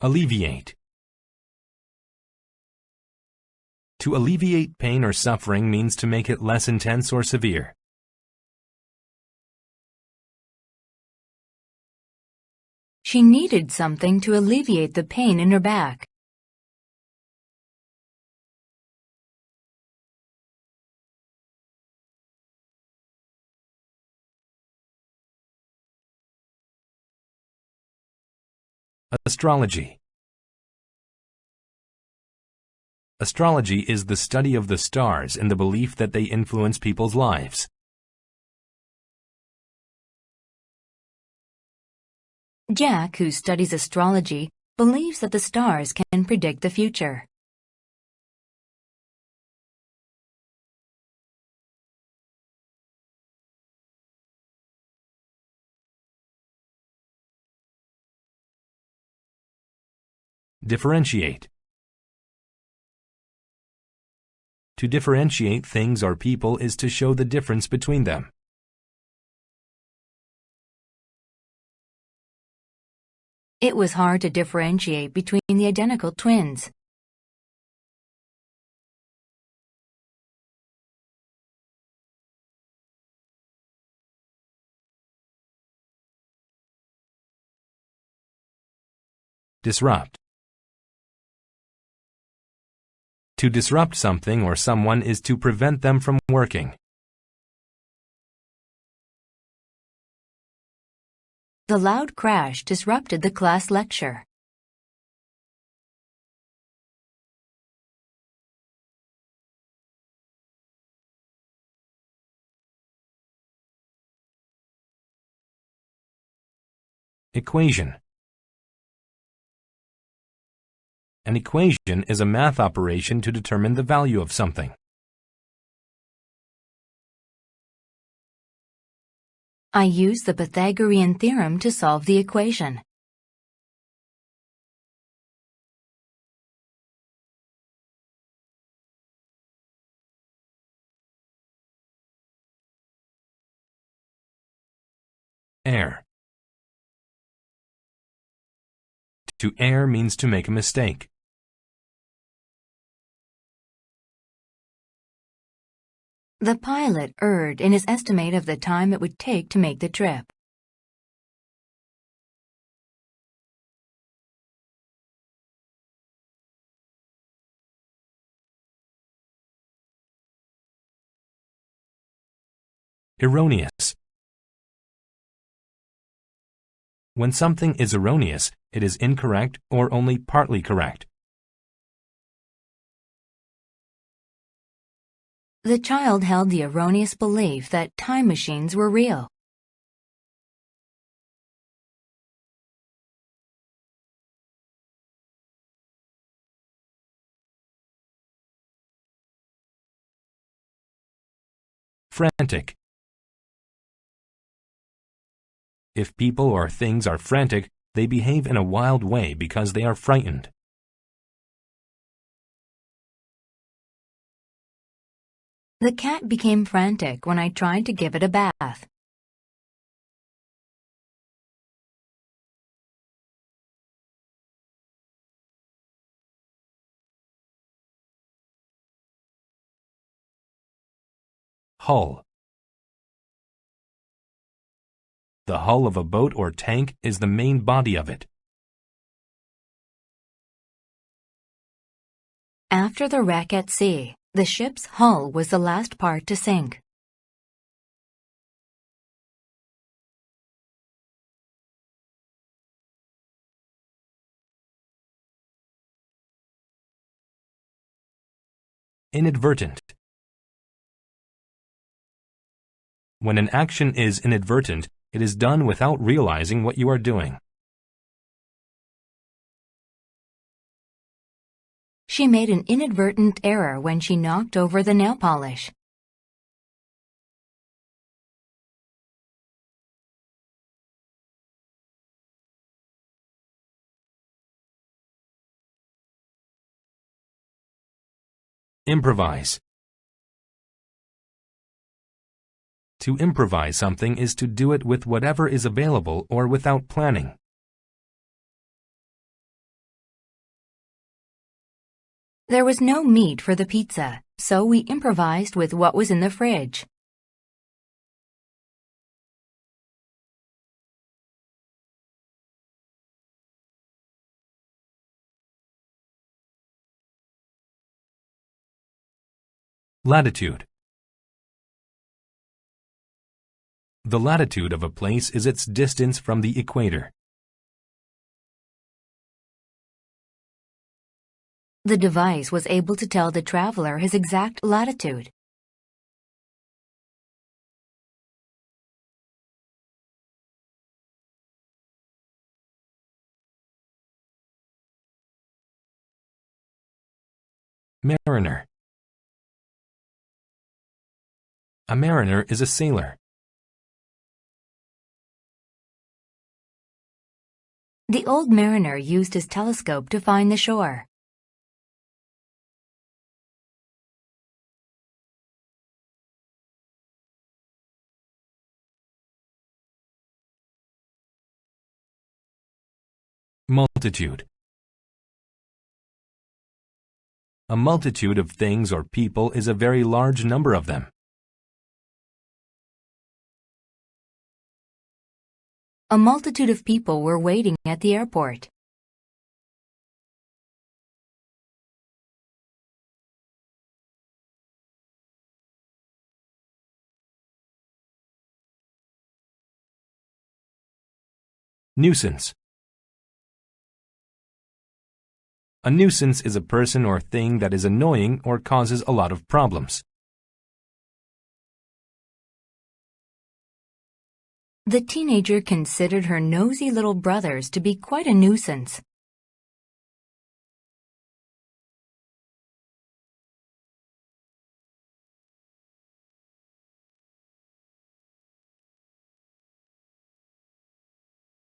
Alleviate. To alleviate pain or suffering means to make it less intense or severe. She needed something to alleviate the pain in her back. Astrology. Astrology is the study of the stars in the belief that they influence people's lives. Jack, who studies astrology, believes that the stars can predict the future. Differentiate. To differentiate things or people is to show the difference between them. It was hard to differentiate between the identical twins. Disrupt. To disrupt something or someone is to prevent them from working. The loud crash disrupted the class lecture. Equation. An equation is a math operation to determine the value of something. I used the Pythagorean theorem to solve the equation. Err. To err means to make a mistake. The pilot erred in his estimate of the time it would take to make the trip. Erroneous. When something is erroneous, it is incorrect or only partly correct. The child held the erroneous belief that time machines were real. Frantic. If people or things are frantic, they behave in a wild way because they are frightened. The cat became frantic when I tried to give it a bath. Hull. The hull of a boat or tank is the main body of it. After the wreck at sea, the ship's hull was the last part to sink. Inadvertent. When an action is inadvertent, it is done without realizing what you are doing. She made an inadvertent error when she knocked over the nail polish. Improvise. To improvise something is to do it with whatever is available or without planning. There was no meat for the pizza, so we improvised with what was in the fridge. Latitude. The latitude of a place is its distance from the equator. The device was able to tell the traveler his exact latitude. Mariner. A mariner is a sailor. The old mariner used his telescope to find the shore. Multitude. A multitude of things or people is a very large number of them. A multitude of people were waiting at the airport. Nuisance. A nuisance is a person or thing that is annoying or causes a lot of problems. The teenager considered her nosy little brothers to be quite a nuisance.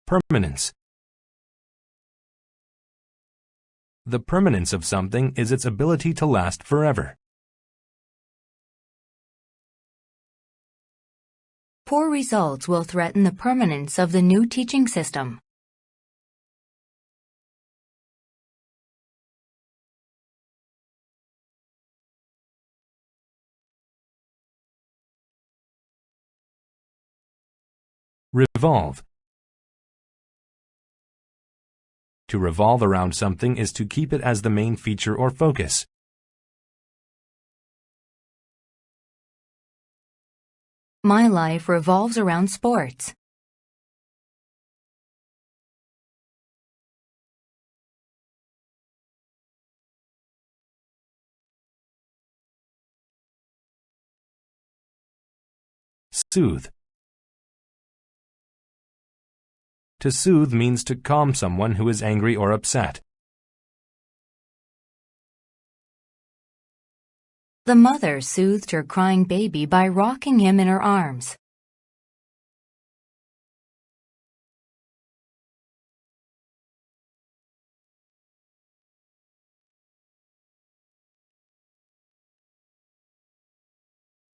Permanence. The permanence of something is its ability to last forever. Poor results will threaten the permanence of the new teaching system. Revolve. To revolve around something is to keep it as the main feature or focus. My life revolves around sports. Soothe. To soothe means to calm someone who is angry or upset. The mother soothed her crying baby by rocking him in her arms.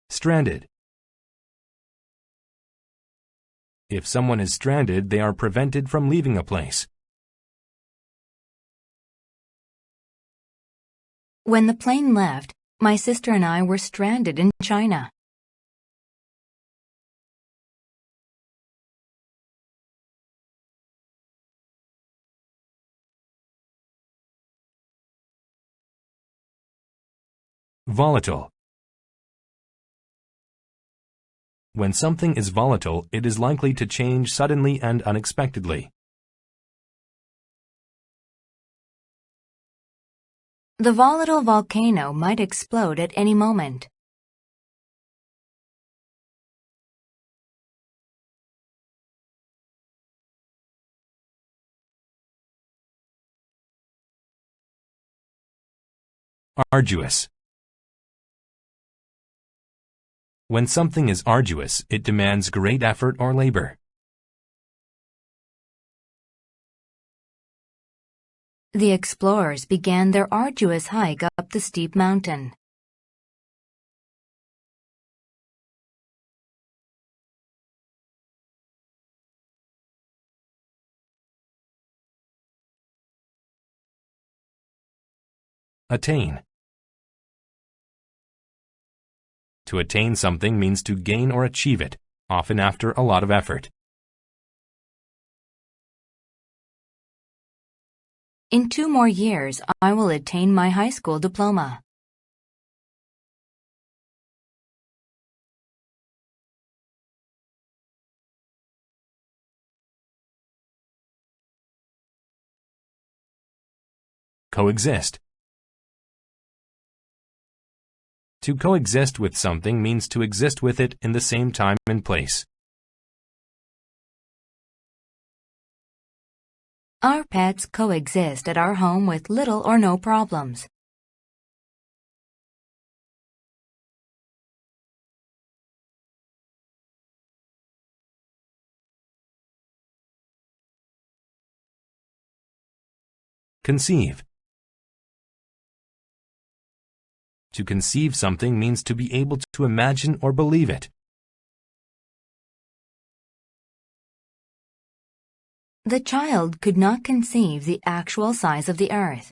Stranded. If someone is stranded, they are prevented from leaving a place. When the plane left, my sister and I were stranded in China. Volatile. When something is volatile, it is likely to change suddenly and unexpectedly. The volatile volcano might explode at any moment. Arduous. When something is arduous, it demands great effort or labor. The explorers began their arduous hike up the steep mountain. Attain. To attain something means to gain or achieve it, often after a lot of effort. In 2 more years, I will attain my high school diploma. Coexist. To coexist with something means to exist with it in the same time and place. Our pets coexist at our home with little or no problems. Conceive. To conceive something means to be able to imagine or believe it. The child could not conceive the actual size of the earth.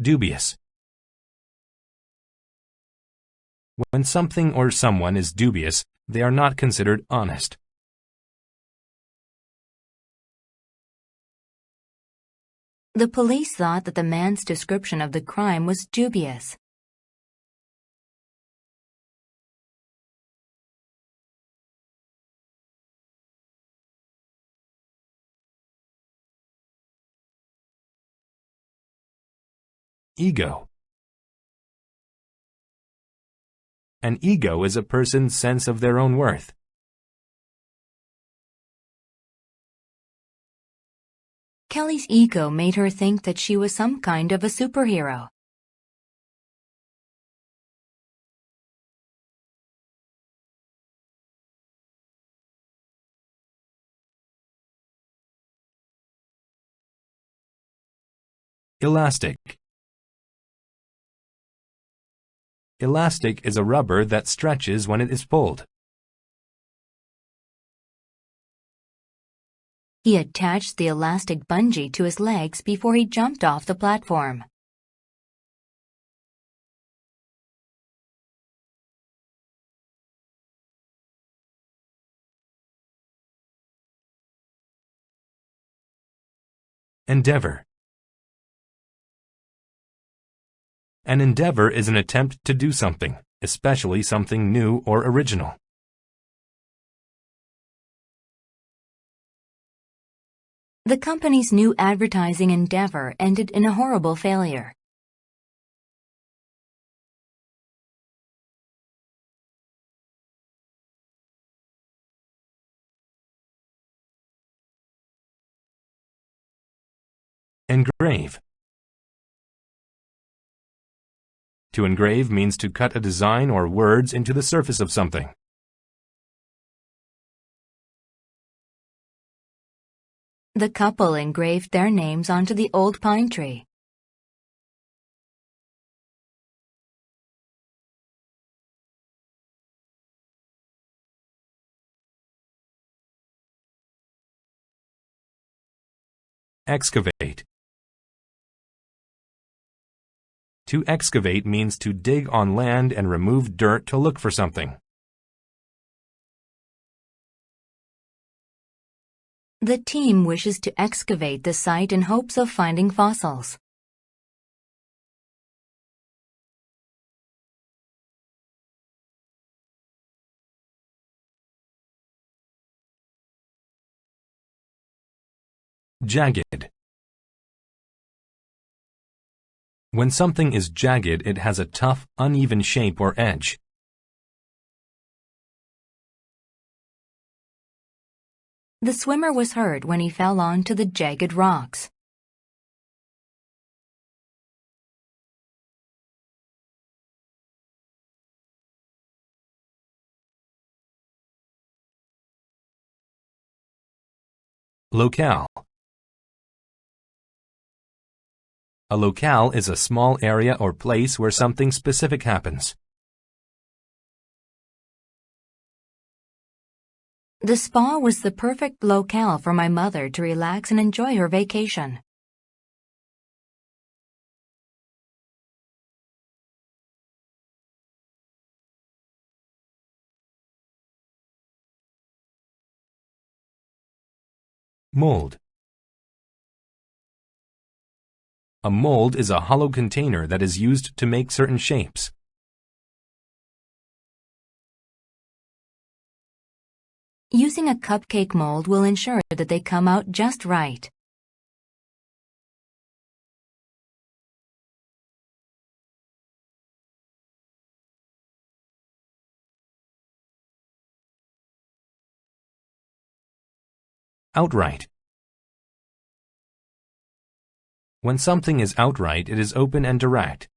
Dubious. When something or someone is dubious, they are not considered honest. The police thought that the man's description of the crime was dubious. Ego. An ego is a person's sense of their own worth. Kelly's ego made her think that she was some kind of a superhero. Elastic. Elastic is a rubber that stretches when it is pulled. He attached the elastic bungee to his legs before he jumped off the platform. Endeavor. An endeavor is an attempt to do something, especially something new or original. The company's new advertising endeavor ended in a horrible failure. Engrave. To engrave means to cut a design or words into the surface of something. The couple engraved their names onto the old pine tree. Excavate. To excavate means to dig on land and remove dirt to look for something. The team wishes to excavate the site in hopes of finding fossils. Jagged. When something is jagged, it has a tough, uneven shape or edge. The swimmer was hurt when he fell onto the jagged rocks. Locale. A locale is a small area or place where something specific happens. The spa was the perfect locale for my mother to relax and enjoy her vacation. Mold. A mold is a hollow container that is used to make certain shapes. Using a cupcake mold will ensure that they come out just right. Outright. When something is outright, it is open and direct.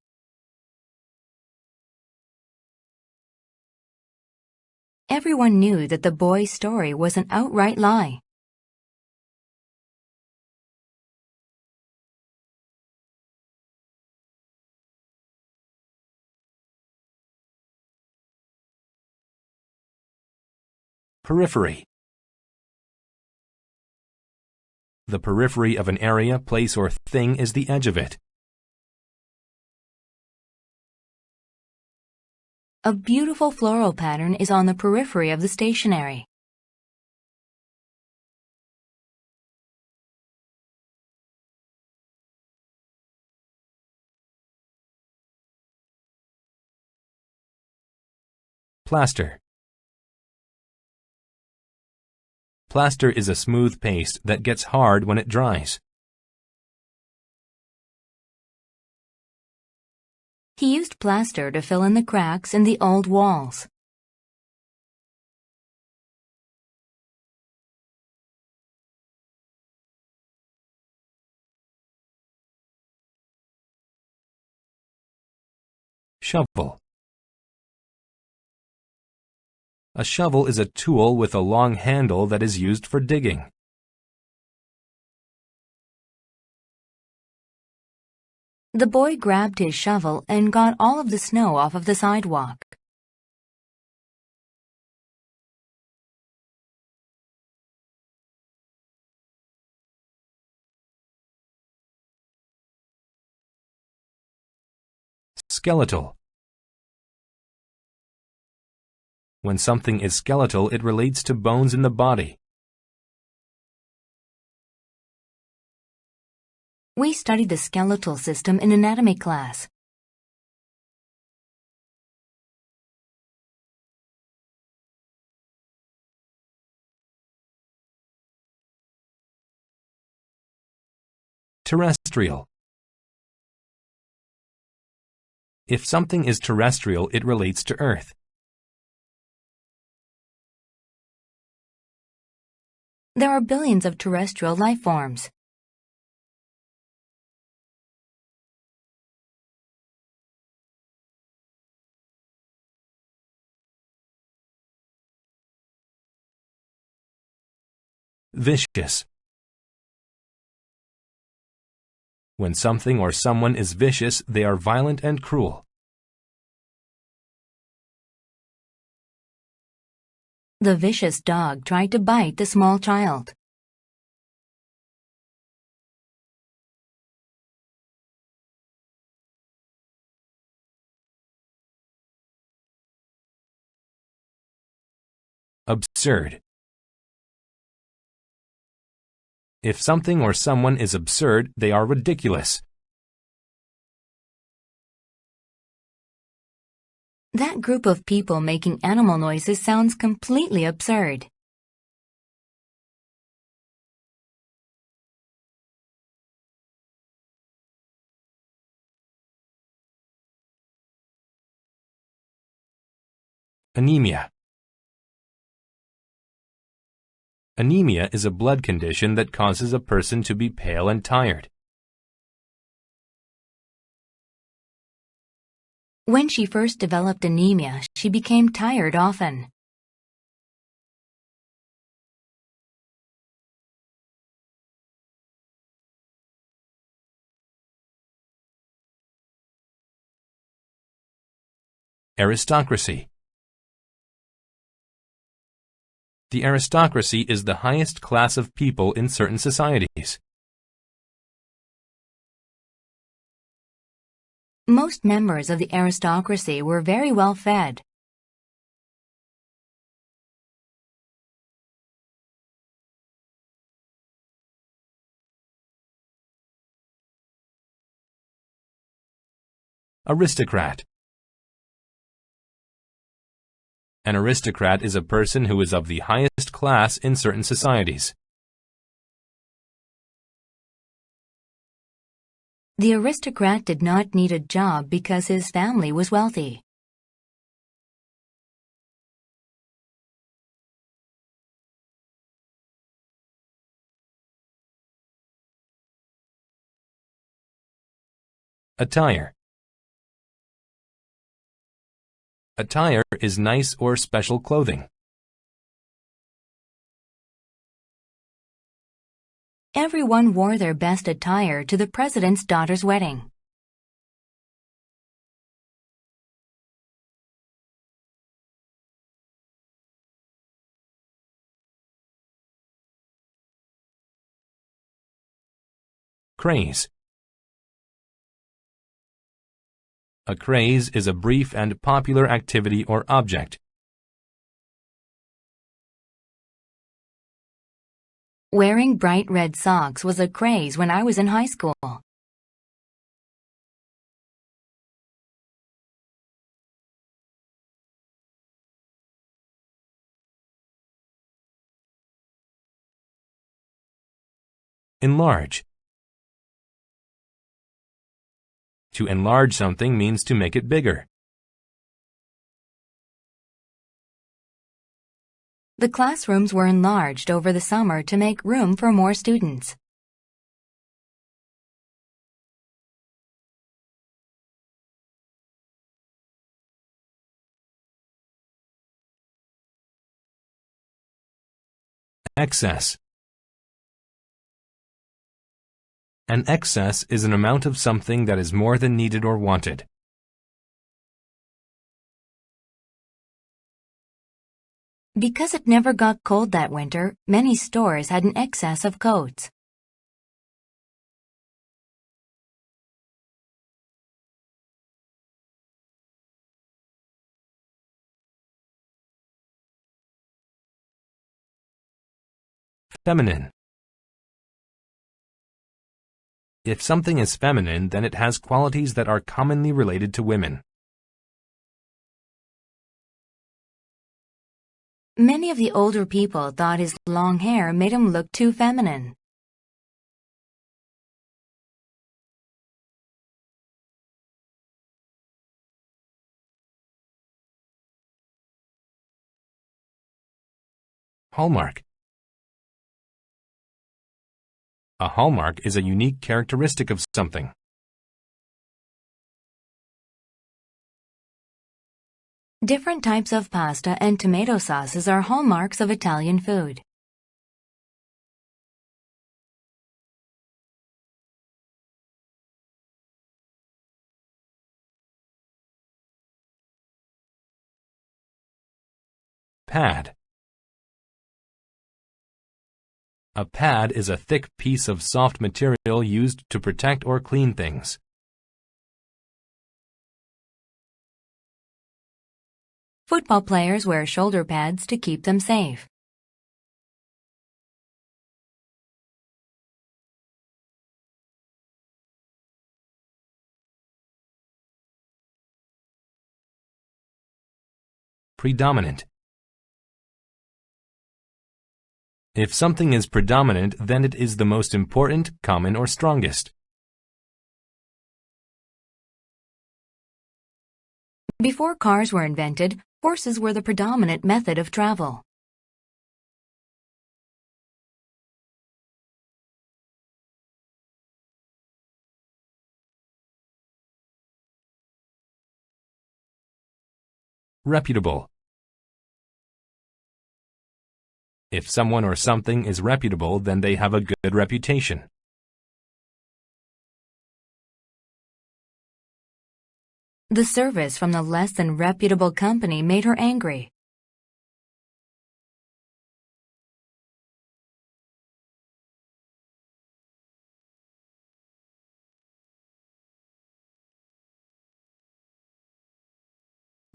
Everyone knew that the boy's story was an outright lie. Periphery. The periphery of an area, place, or thing is the edge of it. A beautiful floral pattern is on the periphery of the stationery. Plaster. Plaster is a smooth paste that gets hard when it dries. He used plaster to fill in the cracks in the old walls. Shovel. A shovel is a tool with a long handle that is used for digging. The boy grabbed his shovel and got all of the snow off of the sidewalk. Skeletal. When something is skeletal, it relates to bones in the body. We studied the skeletal system in anatomy class. Terrestrial. If something is terrestrial, it relates to Earth. There are billions of terrestrial life forms. Vicious. When something or someone is vicious, they are violent and cruel. The vicious dog tried to bite the small child. Absurd. If something or someone is absurd, they are ridiculous. That group of people making animal noises sounds completely absurd. Anemia. Anemia is a blood condition that causes a person to be pale and tired. When she first developed anemia, she became tired often. Aristocracy. The aristocracy is the highest class of people in certain societies. Most members of the aristocracy were very well fed. Aristocrat. An aristocrat is a person who is of the highest class in certain societies. The aristocrat did not need a job because his family was wealthy. Attire. Attire is nice or special clothing. Everyone wore their best attire to the president's daughter's wedding. Craze. A craze is a brief and popular activity or object. Wearing bright red socks was a craze when I was in high school. Enlarge. To enlarge something means to make it bigger. The classrooms were enlarged over the summer to make room for more students. Excess. An excess is an amount of something that is more than needed or wanted. Because it never got cold that winter, many stores had an excess of coats. Feminine. If something is feminine, then it has qualities that are commonly related to women. Many of the older people thought his long hair made him look too feminine. Hallmark. A hallmark is a unique characteristic of something. Different types of pasta and tomato sauces are hallmarks of Italian food. Pad. A pad is a thick piece of soft material used to protect or clean things. Football players wear shoulder pads to keep them safe. Predominant. If something is predominant, then it is the most important, common, or strongest. Before cars were invented, horses were the predominant method of travel. Reputable. If someone or something is reputable, then they have a good reputation. The service from the less than reputable company made her angry.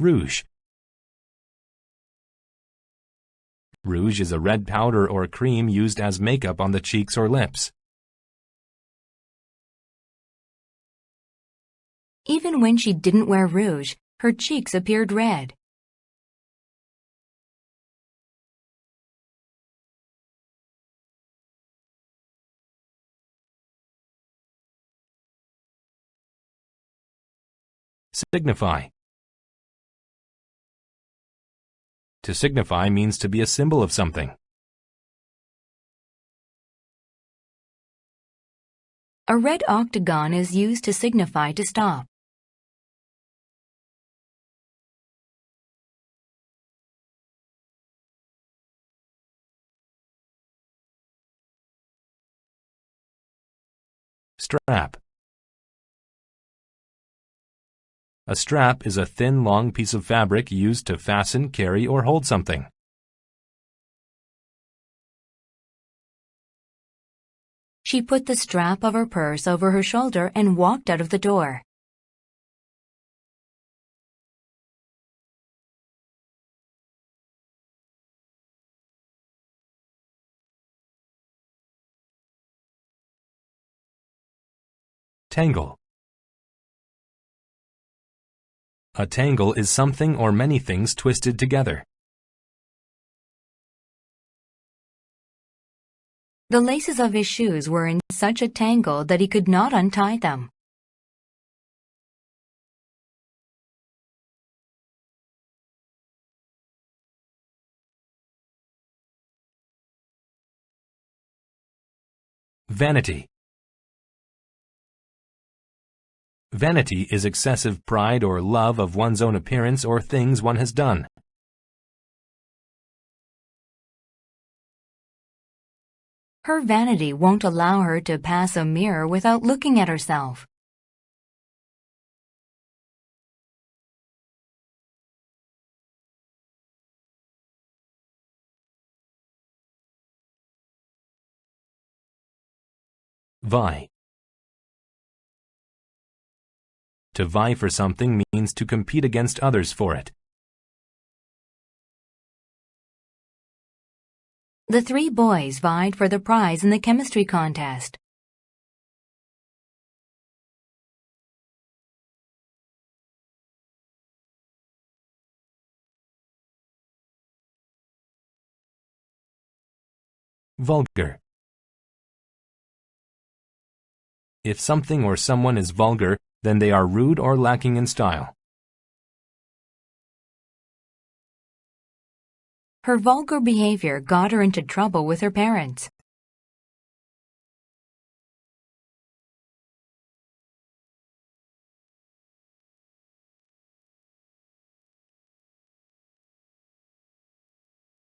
Rouge. Rouge is a red powder or cream used as makeup on the cheeks or lips. Even when she didn't wear rouge, her cheeks appeared red. Signify. To signify means to be a symbol of something. A red octagon is used to signify to stop. Strap. A strap is a thin, long piece of fabric used to fasten, carry, or hold something. She put the strap of her purse over her shoulder and walked out of the door. Tangle. A tangle is something or many things twisted together. The laces of his shoes were in such a tangle that he could not untie them. Vanity. Vanity is excessive pride or love of one's own appearance or things one has done. Her vanity won't allow her to pass a mirror without looking at herself. Vie. To vie for something means to compete against others for it. The three boys vied for the prize in the chemistry contest. Vulgar. If something or someone is vulgar, then they are rude or lacking in style. Her vulgar behavior got her into trouble with her parents.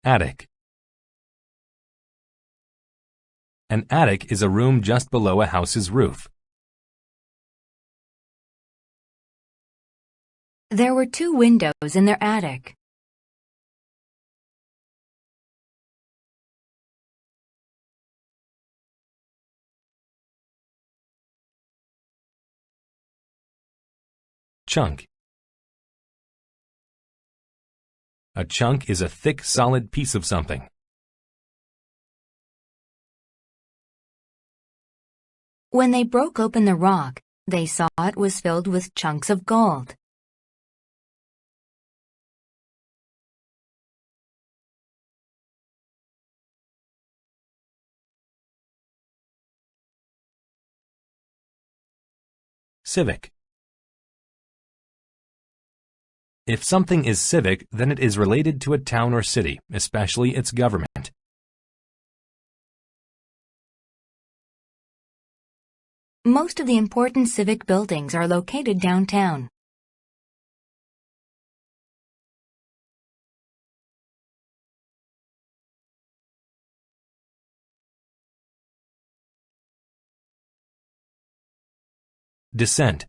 Attic. An attic is a room just below a house's roof. There were 2 windows in their attic. Chunk. A chunk is a thick, solid piece of something. When they broke open the rock, they saw it was filled with chunks of gold. Civic. If something is civic, then it is related to a town or city, especially its government. Most of the important civic buildings are located downtown. Descent.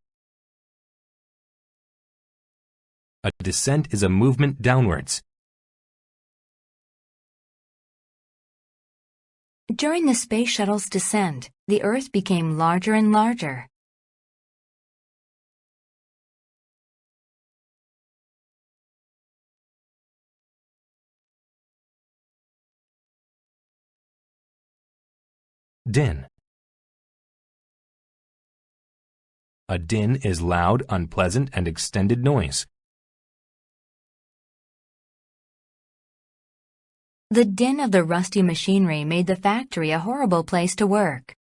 A descent is a movement downwards. During the space shuttle's descent, the Earth became larger and larger. Din. A din is loud, unpleasant, and extended noise. The din of the rusty machinery made the factory a horrible place to work.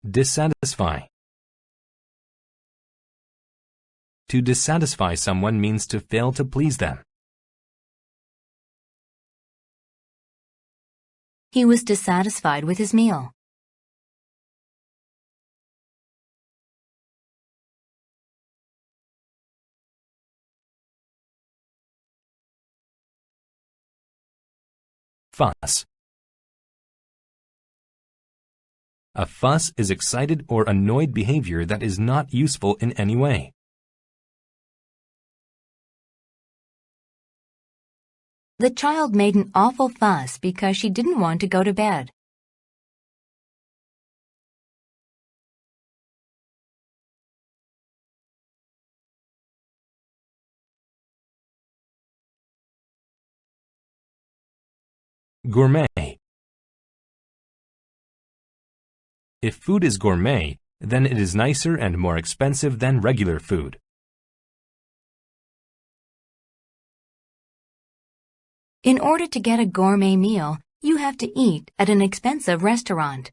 Dissatisfy. To dissatisfy someone means to fail to please them. He was dissatisfied with his meal. Fuss. A fuss is excited or annoyed behavior that is not useful in any way. The child made an awful fuss because she didn't want to go to bed. Gourmet. If food is gourmet, then it is nicer and more expensive than regular food. In order to get a gourmet meal, you have to eat at an expensive restaurant.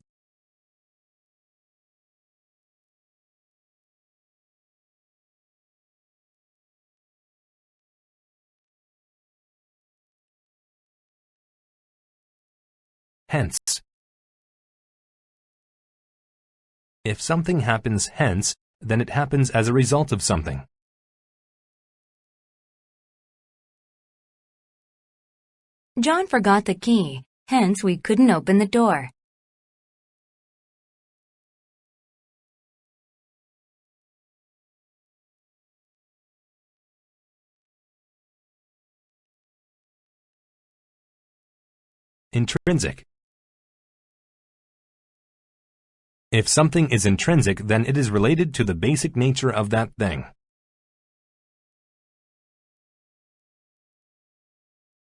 Hence. If something happens hence, then it happens as a result of something. John forgot the key, hence we couldn't open the door. Intrinsic. If something is intrinsic, then it is related to the basic nature of that thing.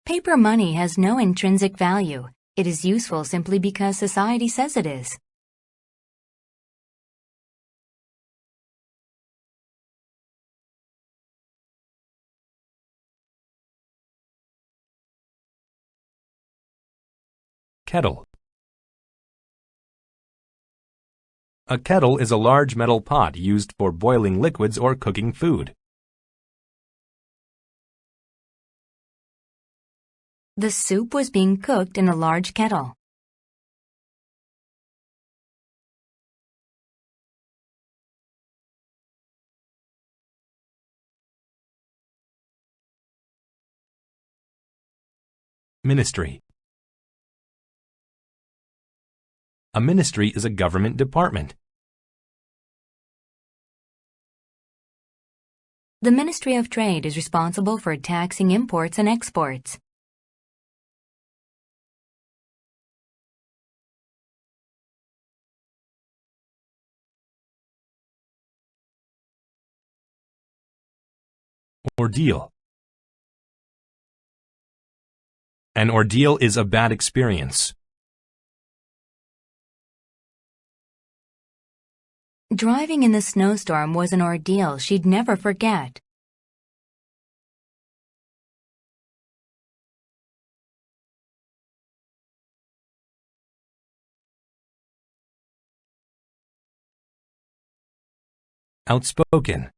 Paper money has no intrinsic value. It is useful simply because society says it is. Kettle. A kettle is a large metal pot used for boiling liquids or cooking food. The soup was being cooked in a large kettle. Ministry. A ministry is a government department. The Ministry of Trade is responsible for taxing imports and exports. Ordeal. An ordeal is a bad experience. Driving in the snowstorm was an ordeal she'd never forget. Outspoken.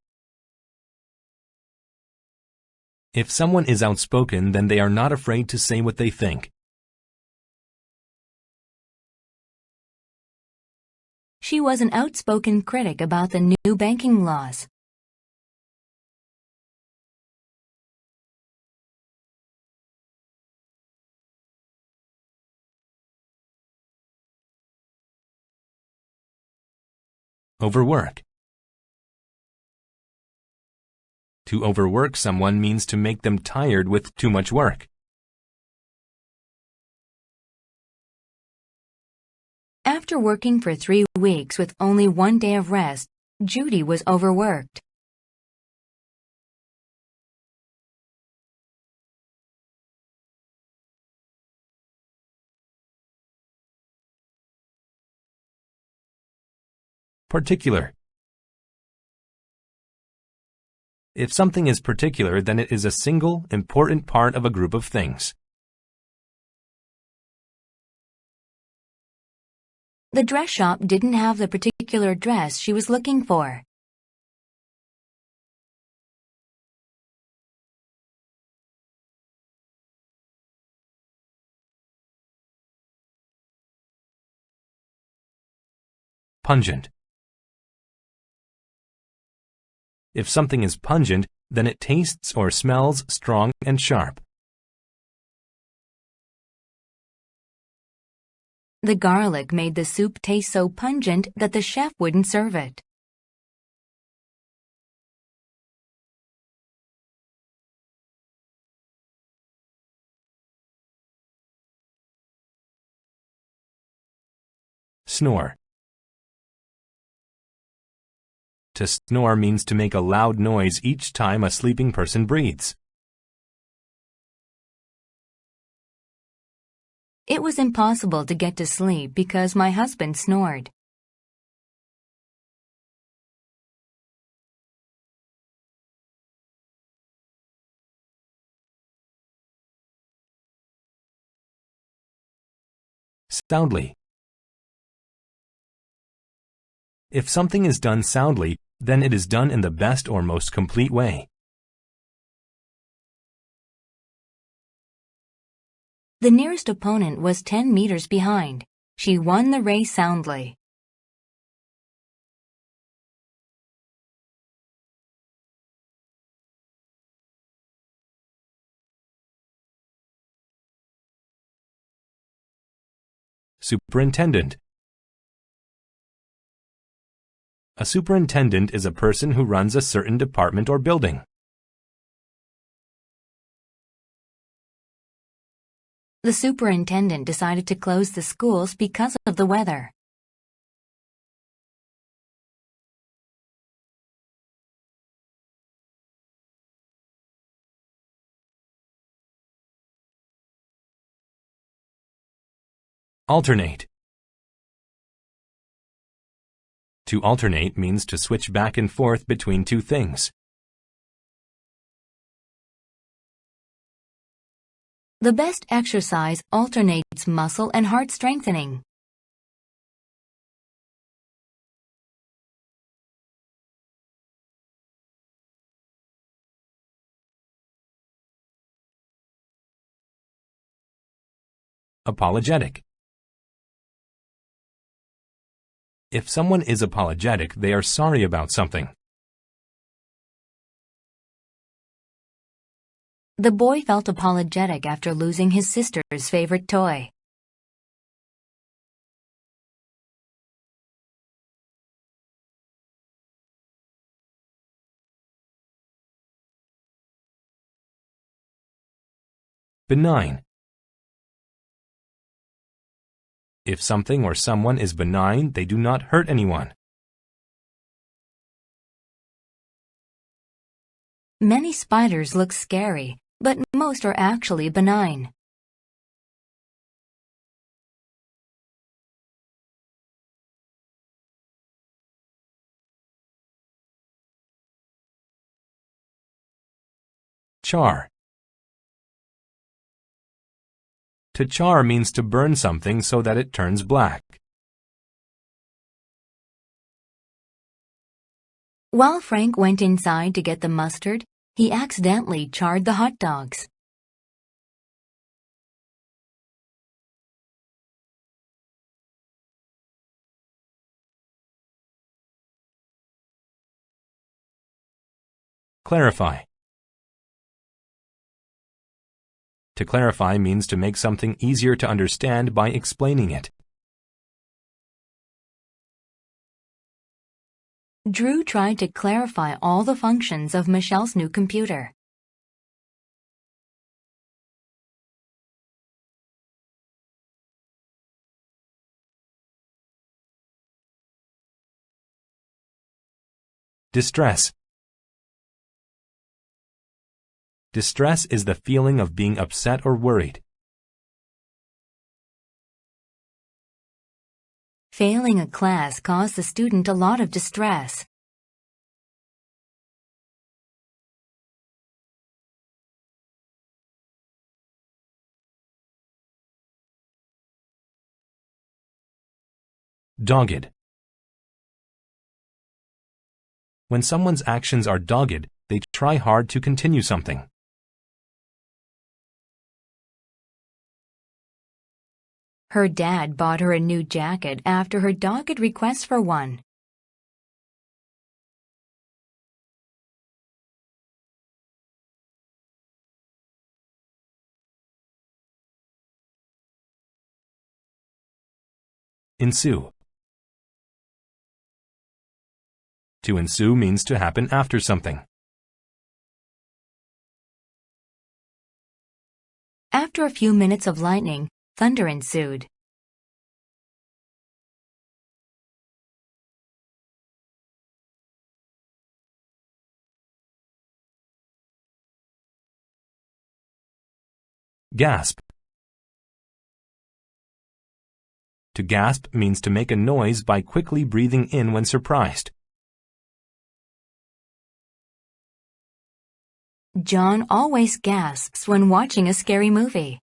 If someone is outspoken, then they are not afraid to say what they think. She was an outspoken critic about the new banking laws. Overwork. To overwork someone means to make them tired with too much work. After working for 3 weeks with only 1 day of rest, Judy was overworked. Particular. If something is particular, then it is a single, important part of a group of things. The dress shop didn't have the particular dress she was looking for. Pungent. If something is pungent, then it tastes or smells strong and sharp. The garlic made the soup taste so pungent that the chef wouldn't serve it. Snore. To snore means to make a loud noise each time a sleeping person breathes. It was impossible to get to sleep because my husband snored. Soundly. If something is done soundly, then it is done in the best or most complete way. The nearest opponent was 10 meters behind. She won the race soundly. Superintendent. A superintendent is a person who runs a certain department or building. The superintendent decided to close the schools because of the weather. Alternate. To alternate means to switch back and forth between two things. The best exercise alternates muscle and heart strengthening. Apologetic. If someone is apologetic, they are sorry about something. The boy felt apologetic after losing his sister's favorite toy. Benign. If something or someone is benign, they do not hurt anyone. Many spiders look scary, but most are actually benign. Char. To char means to burn something so that it turns black. While Frank went inside to get the mustard, he accidentally charred the hot dogs. Clarify. To clarify means to make something easier to understand by explaining it. Drew tried to clarify all the functions of Michelle's new computer. Distress. Distress is the feeling of being upset or worried. Failing a class caused the student a lot of distress. Dogged. When someone's actions are dogged, they try hard to continue something. Her dad bought her a new jacket after her dogged request for one. Ensue. To ensue means to happen after something. After a few minutes of lightning, thunder ensued. Gasp. To gasp means to make a noise by quickly breathing in when surprised. John always gasps when watching a scary movie.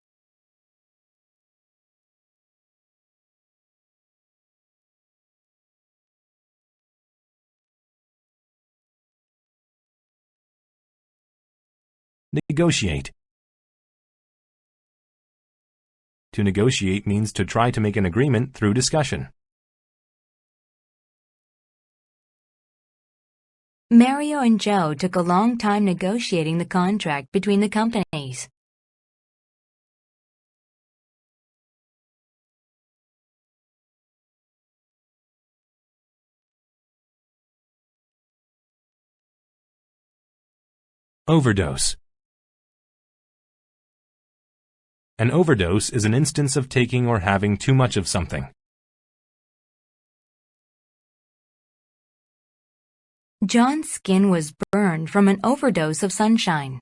Negotiate. To negotiate means to try to make an agreement through discussion. Mario and Joe took a long time negotiating the contract between the companies. Overdose. An overdose is an instance of taking or having too much of something. John's skin was burned from an overdose of sunshine.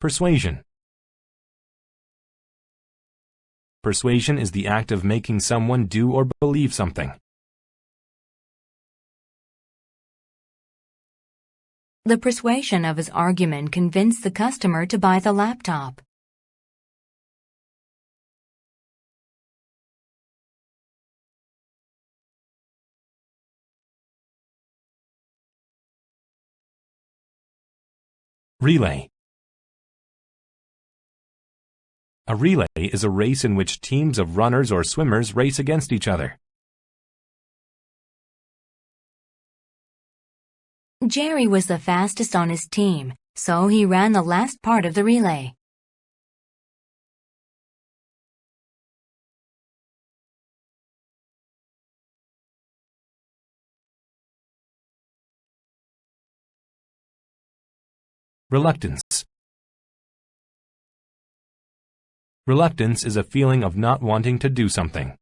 Persuasion. Persuasion is the act of making someone do or believe something. The persuasion of his argument convinced the customer to buy the laptop. Relay. A relay is a race in which teams of runners or swimmers race against each other. Jerry was the fastest on his team, so he ran the last part of the relay. Reluctance. Reluctance is a feeling of not wanting to do something.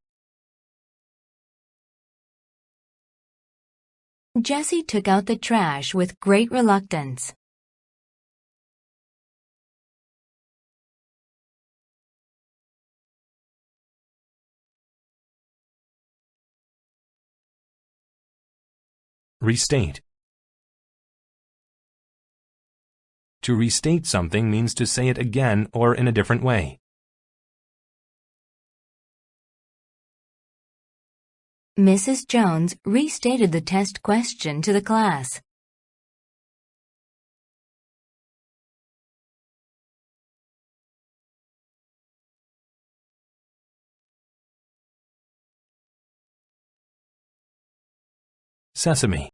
Jesse took out the trash with great reluctance. Restate. To restate something means to say it again or in a different way. Mrs. Jones restated the test question to the class. Sesame.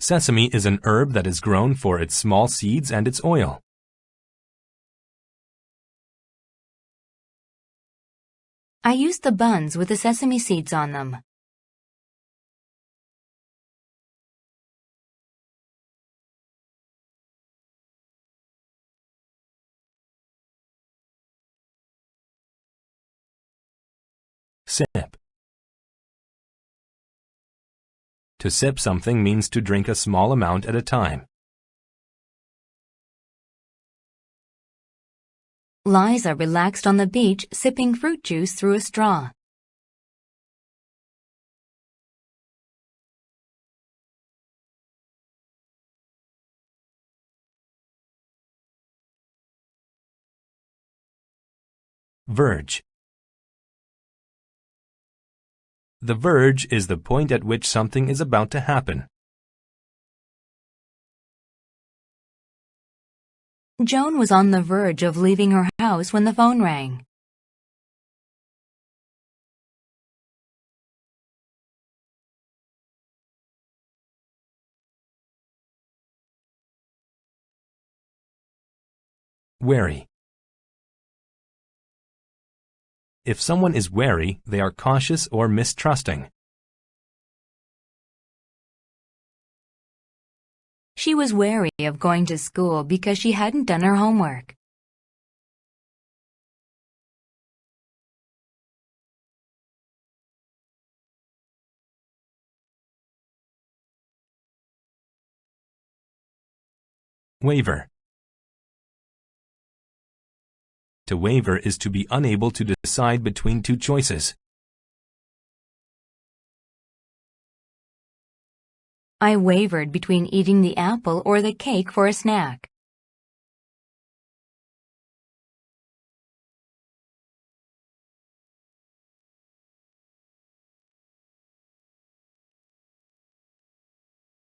Sesame is an herb that is grown for its small seeds and its oil. I used the buns with the sesame seeds on them. Sip. To sip something means to drink a small amount at a time. Liza relaxed on the beach, sipping fruit juice through a straw. Verge. The verge is the point at which something is about to happen. Joan was on the verge of leaving her house when the phone rang. Wary. If someone is wary, they are cautious or mistrusting. She was wary of going to school because she hadn't done her homework. Waver. To waver is to be unable to decide between two choices. I wavered between eating the apple or the cake for a snack.